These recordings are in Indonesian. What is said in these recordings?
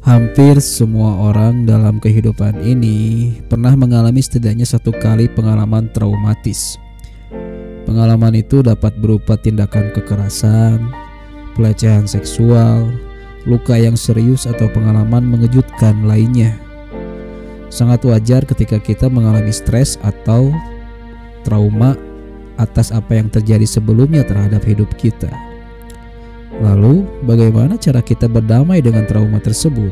Hampir semua orang dalam kehidupan ini pernah mengalami setidaknya satu kali pengalaman traumatis. Pengalaman itu dapat berupa tindakan kekerasan, pelecehan seksual, luka yang serius, atau pengalaman mengejutkan lainnya. Sangat wajar ketika kita mengalami stres atau trauma atas apa yang terjadi sebelumnya terhadap hidup kita. Lalu, bagaimana cara kita berdamai dengan trauma tersebut?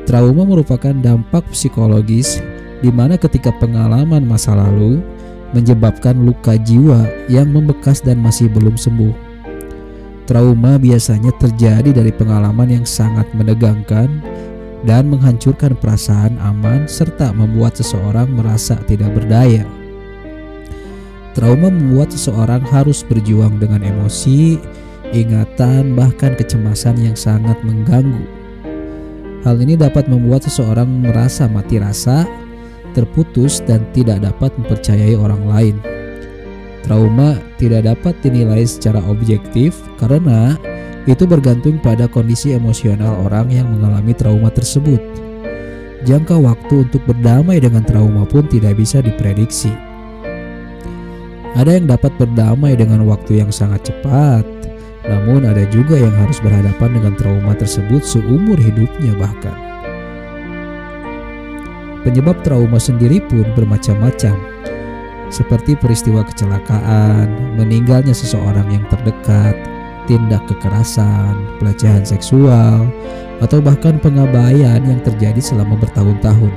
Trauma merupakan dampak psikologis di mana ketika pengalaman masa lalu menyebabkan luka jiwa yang membekas dan masih belum sembuh. Trauma biasanya terjadi dari pengalaman yang sangat menegangkan dan menghancurkan perasaan aman serta membuat seseorang merasa tidak berdaya. Trauma membuat seseorang harus berjuang dengan emosi, ingatan, bahkan kecemasan yang sangat mengganggu. Hal ini dapat membuat seseorang merasa mati rasa, terputus, dan tidak dapat mempercayai orang lain. Trauma tidak dapat dinilai secara objektif karena itu bergantung pada kondisi emosional orang yang mengalami trauma tersebut. Jangka waktu untuk berdamai dengan trauma pun tidak bisa diprediksi. Ada yang dapat berdamai dengan waktu yang sangat cepat, namun ada juga yang harus berhadapan dengan trauma tersebut seumur hidupnya bahkan. Penyebab trauma sendiri pun bermacam-macam, seperti peristiwa kecelakaan, meninggalnya seseorang yang terdekat, tindak kekerasan, pelecehan seksual, atau bahkan pengabaian yang terjadi selama bertahun-tahun.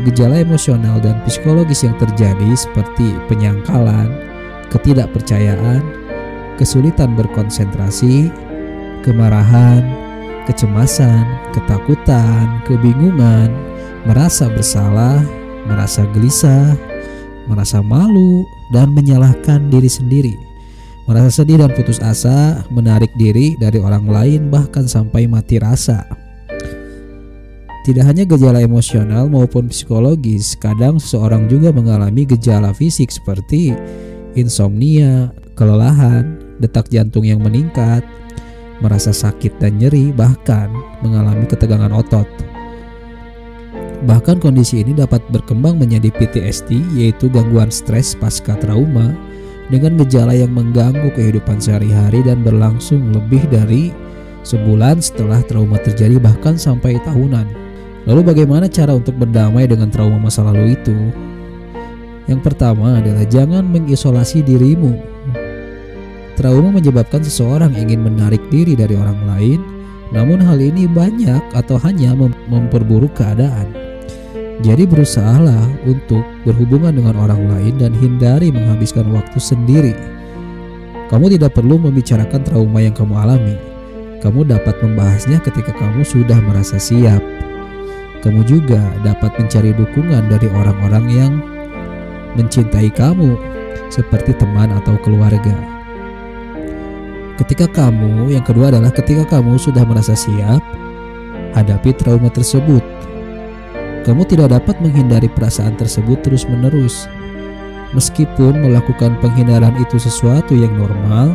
Gejala emosional dan psikologis yang terjadi seperti penyangkalan, ketidakpercayaan, kesulitan berkonsentrasi, kemarahan, kecemasan, ketakutan, kebingungan, merasa bersalah, merasa gelisah, merasa malu, dan menyalahkan diri sendiri, merasa sedih dan putus asa, menarik diri dari orang lain, bahkan sampai mati rasa. Tidak hanya gejala emosional maupun psikologis, kadang seseorang juga mengalami gejala fisik seperti insomnia, kelelahan, detak jantung yang meningkat, merasa sakit dan nyeri, bahkan mengalami ketegangan otot. Bahkan kondisi ini dapat berkembang menjadi PTSD, yaitu gangguan stres pasca trauma, dengan gejala yang mengganggu kehidupan sehari-hari dan berlangsung lebih dari sebulan setelah trauma terjadi, bahkan sampai tahunan. Lalu bagaimana cara untuk berdamai dengan trauma masa lalu itu? Yang pertama adalah jangan mengisolasi dirimu. Trauma menyebabkan seseorang ingin menarik diri dari orang lain, namun hal ini banyak atau hanya memperburuk keadaan. Jadi berusahalah untuk berhubungan dengan orang lain dan hindari menghabiskan waktu sendiri. Kamu tidak perlu membicarakan trauma yang kamu alami. Kamu dapat membahasnya ketika kamu sudah merasa siap. Kamu juga dapat mencari dukungan dari orang-orang yang mencintai kamu, seperti teman atau keluarga. Yang kedua adalah ketika kamu sudah merasa siap, hadapi trauma tersebut. Kamu tidak dapat menghindari perasaan tersebut terus-menerus. Meskipun melakukan penghindaran itu sesuatu yang normal,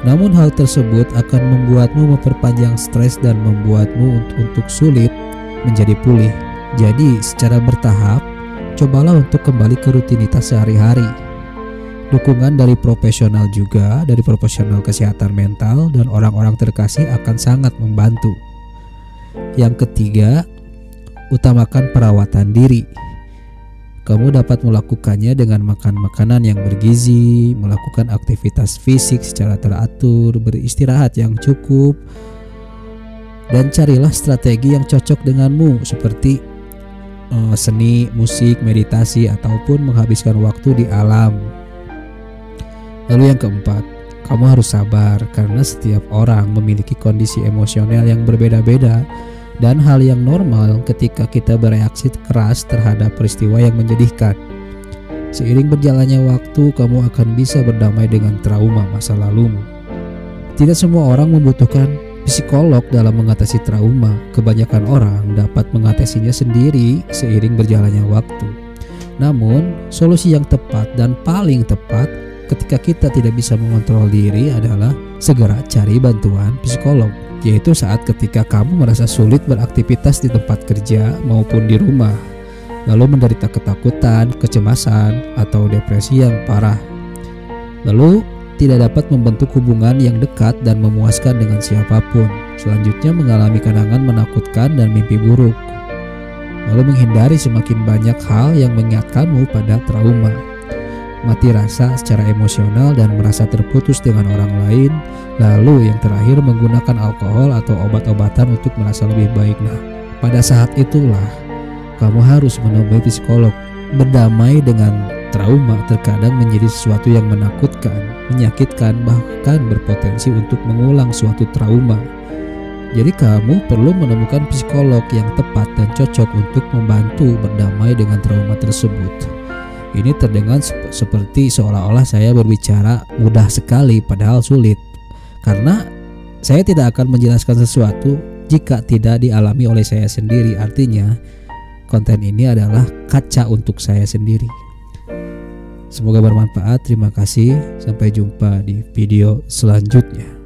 namun hal tersebut akan membuatmu memperpanjang stres dan membuatmu untuk sulit menjadi pulih. Jadi secara bertahap, cobalah untuk kembali ke rutinitas sehari-hari. Dukungan dari profesional juga, dari profesional kesehatan mental dan orang-orang terkasih akan sangat membantu. Yang ketiga, utamakan perawatan diri. Kamu dapat melakukannya dengan makan makanan yang bergizi, melakukan aktivitas fisik secara teratur, beristirahat yang cukup, dan carilah strategi yang cocok denganmu seperti seni, musik, meditasi, ataupun menghabiskan waktu di alam. Lalu yang keempat, kamu harus sabar karena setiap orang memiliki kondisi emosional yang berbeda-beda dan hal yang normal ketika kita bereaksi keras terhadap peristiwa yang menyedihkan. Seiring berjalannya waktu, kamu akan bisa berdamai dengan trauma masa lalumu. Tidak semua orang membutuhkan psikolog dalam mengatasi trauma. Kebanyakan orang dapat mengatasinya sendiri seiring berjalannya waktu. Namun, solusi yang tepat dan paling tepat ketika kita tidak bisa mengontrol diri adalah segera cari bantuan psikolog, yaitu saat ketika kamu merasa sulit beraktivitas di tempat kerja maupun di rumah, lalu menderita ketakutan, kecemasan, atau depresi yang parah, lalu tidak dapat membentuk hubungan yang dekat dan memuaskan dengan siapapun, selanjutnya mengalami kenangan menakutkan dan mimpi buruk, lalu menghindari semakin banyak hal yang mengingatkanmu pada trauma, mati rasa secara emosional dan merasa terputus dengan orang lain, lalu yang terakhir menggunakan alkohol atau obat-obatan untuk merasa lebih baik. Nah, pada saat itulah kamu harus menemui psikolog. Berdamai dengan trauma terkadang menjadi sesuatu yang menakutkan, menyakitkan, bahkan berpotensi untuk mengulang suatu trauma. Jadi kamu perlu menemukan psikolog yang tepat dan cocok untuk membantu berdamai dengan trauma tersebut. Ini terdengar seperti seolah-olah saya berbicara mudah sekali, padahal sulit. Karena saya tidak akan menjelaskan sesuatu jika tidak dialami oleh saya sendiri. Artinya, konten ini adalah kaca untuk saya sendiri. Semoga bermanfaat. Terima kasih. Sampai jumpa di video selanjutnya.